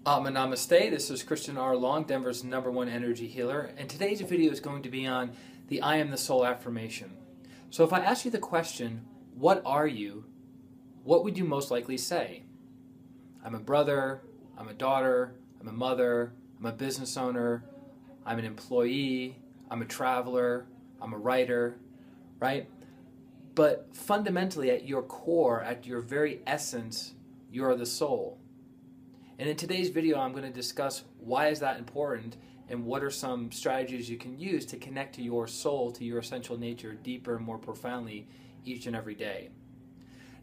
Namaste, this is Christian R. Long, Denver's #1 energy healer, and today's video is going to be on the I am the soul affirmation. So if I ask you the question, what are you, what would you most likely say? I'm a brother, I'm a daughter, I'm a mother, I'm a business owner, I'm an employee, I'm a traveler, I'm a writer, right? But fundamentally at your core, at your very essence, you're the soul. And in today's video, I'm going to discuss why is that important and what are some strategies you can use to connect to your soul, to your essential nature deeper and more profoundly each and every day.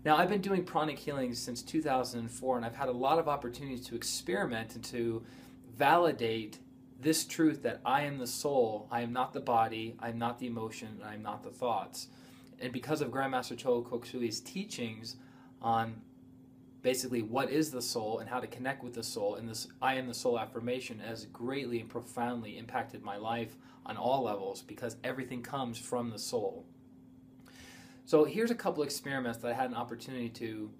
Now, I've been doing pranic healing since 2004, and I've had a lot of opportunities to experiment and to validate this truth that I am the soul, I am not the body, I am not the emotion, and I am not the thoughts. And because of Grandmaster Choa's teachings on basically what is the soul and how to connect with the soul, and this I am the soul affirmation has greatly and profoundly impacted my life on all levels because everything comes from the soul. So here's a couple experiments that I had an opportunity to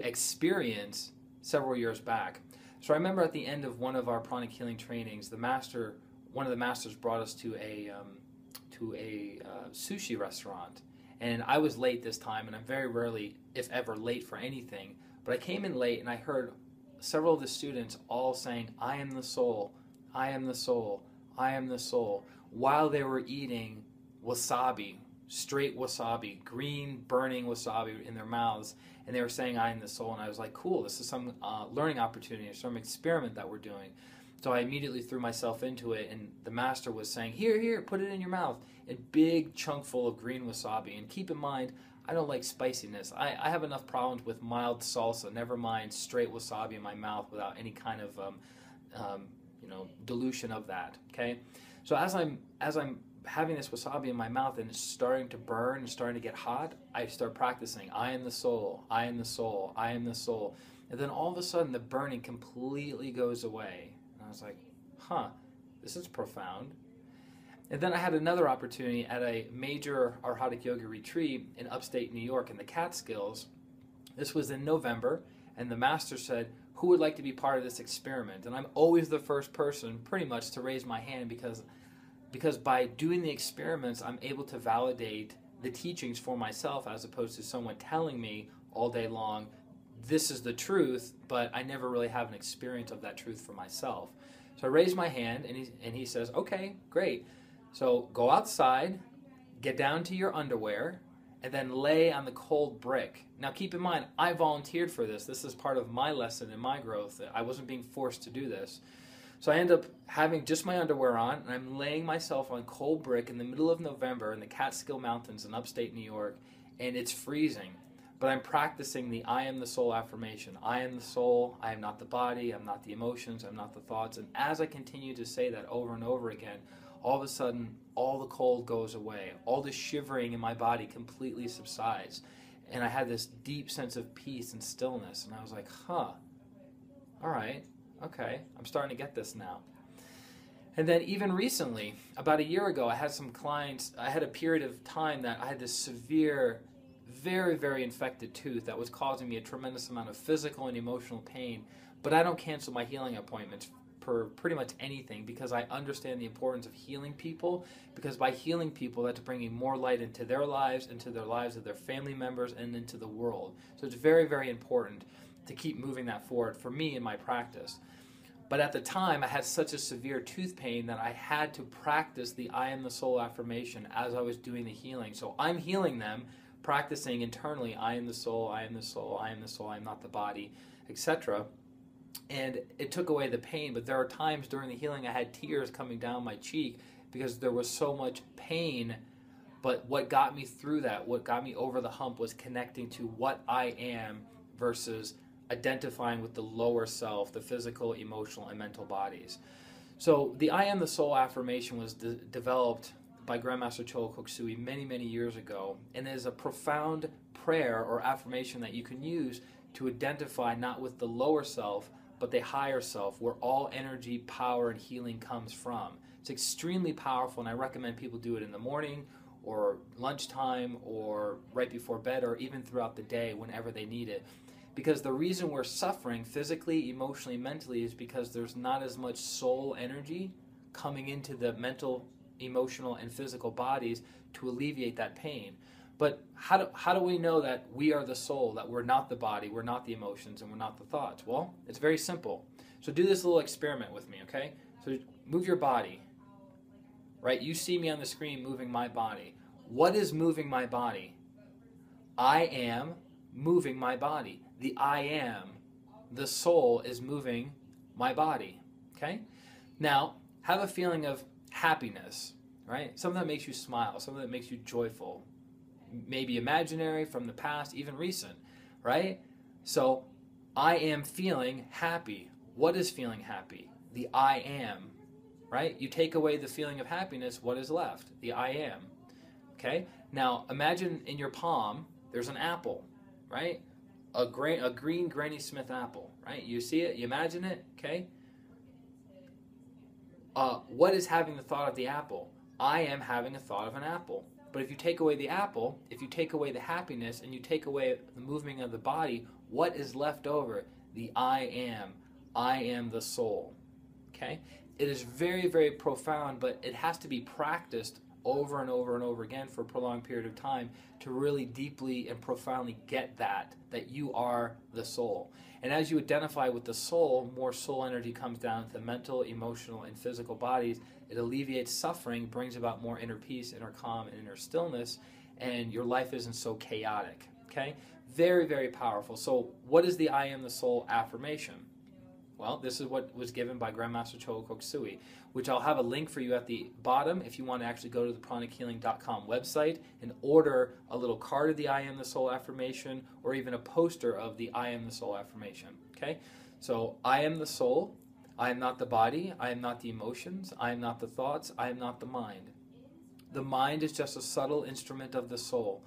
experience several years back. So I remember at the end of one of our pranic healing trainings, one of the masters brought us to a sushi restaurant. And I was late this time, and I'm very rarely, if ever, late for anything. But I came in late, and I heard several of the students all saying, I am the soul, I am the soul, I am the soul, while they were eating wasabi, straight wasabi, green, burning wasabi in their mouths. And they were saying, I am the soul. And I was like, cool, this is some learning opportunity, some experiment that we're doing. So I immediately threw myself into it, and the master was saying, here, put it in your mouth. A big chunk full of green wasabi. And keep in mind, I don't like spiciness. I have enough problems with mild salsa, never mind straight wasabi in my mouth without any kind of dilution of that, okay? So as I'm having this wasabi in my mouth and it's starting to burn and starting to get hot, I start practicing, I am the soul, I am the soul, I am the soul. And then all of a sudden the burning completely goes away. I was like, this is profound. And then I had another opportunity at a major Arhatic Yoga retreat in upstate New York in the Catskills. This was in November, and the master said, who would like to be part of this experiment? And I'm always the first person, pretty much, to raise my hand because by doing the experiments, I'm able to validate the teachings for myself as opposed to someone telling me all day long, this is the truth, but I never really have an experience of that truth for myself. So I raised my hand, and he says, okay, great. So go outside, get down to your underwear, and then lay on the cold brick. Now keep in mind, I volunteered for this. This is part of my lesson and my growth. I wasn't being forced to do this. So I end up having just my underwear on, and I'm laying myself on cold brick in the middle of November in the Catskill Mountains in upstate New York, and it's freezing. But I'm practicing the I am the soul affirmation. I am the soul, I am not the body, I'm not the emotions, I'm not the thoughts. And as I continue to say that over and over again, all of a sudden, all the cold goes away. All the shivering in my body completely subsides. And I had this deep sense of peace and stillness. And I was like, all right, okay, I'm starting to get this now. And then even recently, about a year ago, I had some clients, I had a period of time that I had this severe, very, very infected tooth that was causing me a tremendous amount of physical and emotional pain. But I don't cancel my healing appointments for pretty much anything because I understand the importance of healing people, because by healing people, that's bringing more light into their lives, into their lives of their family members, and into the world. So it's very, very important to keep moving that forward for me in my practice. But at the time, I had such a severe tooth pain that I had to practice the I am the soul affirmation as I was doing the healing. So I'm healing them, practicing internally, I am the soul, I am the soul, I am the soul, I am not the body, etc. And it took away the pain, but there are times during the healing I had tears coming down my cheek because there was so much pain. But what got me through that, what got me over the hump, was connecting to what I am versus identifying with the lower self, the physical, emotional, and mental bodies. So the I am the soul affirmation was developed by Grandmaster Choa many, many years ago, and is a profound prayer or affirmation that you can use to identify not with the lower self, but the higher self, where all energy, power, and healing comes from. It's extremely powerful, and I recommend people do it in the morning or lunchtime or right before bed or even throughout the day whenever they need it. Because the reason we're suffering physically, emotionally, mentally is because there's not as much soul energy coming into the mental, emotional, and physical bodies to alleviate that pain. But how do we know that we are the soul, that we're not the body, we're not the emotions, and we're not the thoughts? Well, it's very simple. So do this little experiment with me, okay? So move your body, right? You see me on the screen moving my body. What is moving my body? I am moving my body. The I am, the soul, is moving my body, okay? Now, have a feeling of happiness, right? Something that makes you smile, something that makes you joyful. Maybe imaginary, from the past, even recent, right? So, I am feeling happy. What is feeling happy? The I am, right? You take away the feeling of happiness, what is left? The I am, okay? Now, imagine in your palm, there's an apple, right? A green Granny Smith apple, right? You see it, you imagine it, okay? What is having the thought of the apple? I am having a thought of an apple. But if you take away the apple, if you take away the happiness, and you take away the movement of the body, what is left over? The I am. I am the soul. Okay? It is very, very profound, but it has to be practiced over and over and over again for a prolonged period of time to really deeply and profoundly get that you are the soul. And as you identify with the soul, more soul energy comes down to the mental, emotional, and physical bodies. It alleviates suffering, brings about more inner peace, inner calm, and inner stillness, and your life isn't so chaotic. Okay? Very, very powerful. So what is the I am the soul affirmation? Well, this is what was given by Grandmaster Choa, which I'll have a link for you at the bottom if you want to actually go to the pranichealing.com website and order a little card of the I am the soul affirmation, or even a poster of the I am the soul affirmation. Okay? So, I am the soul. I am not the body. I am not the emotions. I am not the thoughts. I am not the mind. The mind is just a subtle instrument of the soul.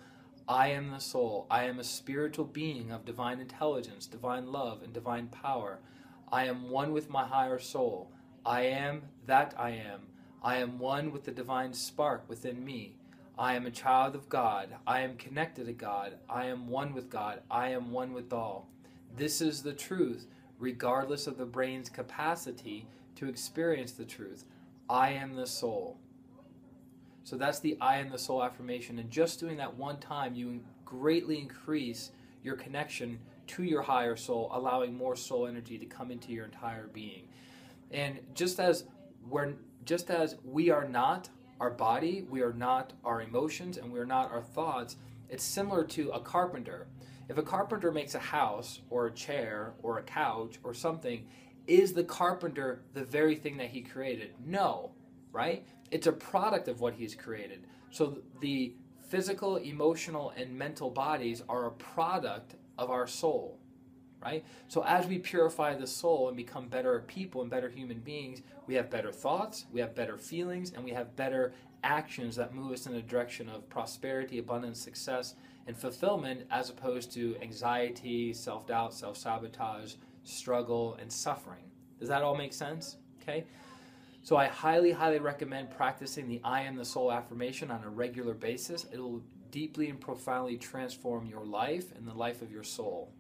I am the soul. I am a spiritual being of divine intelligence, divine love, and divine power. I am one with my higher soul. I am that I am. I am one with the divine spark within me. I am a child of God. I am connected to God. I am one with God. I am one with all. This is the truth, regardless of the brain's capacity to experience the truth. I am the soul. So that's the I am the soul affirmation. And just doing that one time, you greatly increase your connection to your higher soul, allowing more soul energy to come into your entire being. And just as we are not our body, we are not our emotions, and we are not our thoughts, it's similar to a carpenter. If a carpenter makes a house or a chair or a couch or something, is the carpenter the very thing that he created? No, right? It's a product of what he's created. So the physical, emotional, and mental bodies are a product of our soul, right? So as we purify the soul and become better people and better human beings, we have better thoughts, we have better feelings, and we have better actions that move us in the direction of prosperity, abundance, success, and fulfillment, as opposed to anxiety, self-doubt, self-sabotage, struggle, and suffering. Does that all make sense? Okay? So I highly, highly recommend practicing the I am the soul affirmation on a regular basis. It will deeply and profoundly transform your life and the life of your soul.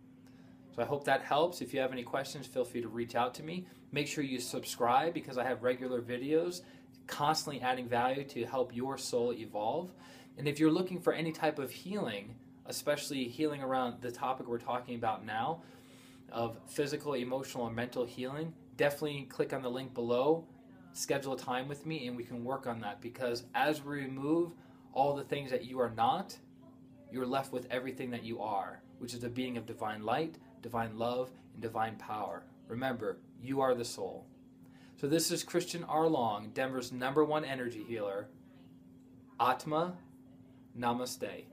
So I hope that helps. If you have any questions, feel free to reach out to me. Make sure you subscribe, because I have regular videos constantly adding value to help your soul evolve. And if you're looking for any type of healing, especially healing around the topic we're talking about now, of physical, emotional, and mental healing, definitely click on the link below, schedule a time with me, and we can work on that. Because as we remove all the things that you are not, you're left with everything that you are, which is a being of divine light, divine love, and divine power. Remember, you are the soul. So this is Christian R. Long, Denver's #1 energy healer. Atma, namaste.